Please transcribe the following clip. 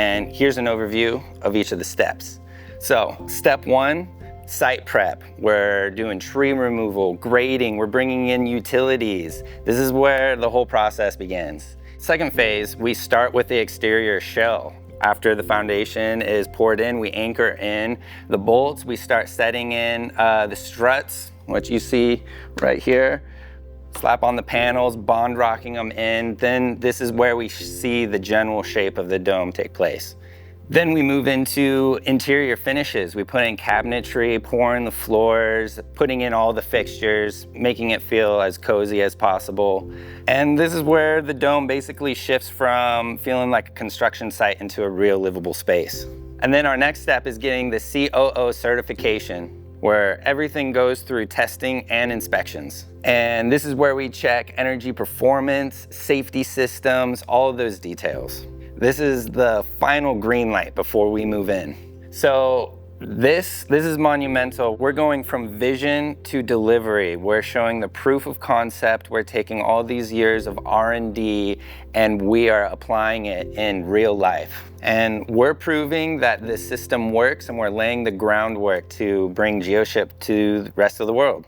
And here's an overview of each of the steps. So step one, site prep. We're doing tree removal, grading, we're bringing in utilities. This is where the whole process begins. Second phase, we start with the exterior shell. After the foundation is poured in, we anchor in the bolts. We start setting in the struts, which you see right here. Slap on the panels, bond rocking them in. Then this is where we see the general shape of the dome take place. Then we move into interior finishes. We put in cabinetry, pouring the floors, putting in all the fixtures, making it feel as cozy as possible. And this is where the dome basically shifts from feeling like a construction site into a real livable space. And then our next step is getting the COO certification, where everything goes through testing and inspections. And this is where we check energy performance, safety systems, all of those details. This is the final green light before we move in. So this is monumental. We're going from vision to delivery. We're showing the proof of concept. We're taking all these years of R&D and we are applying it in real life. And we're proving that this system works and we're laying the groundwork to bring Geoship to the rest of the world.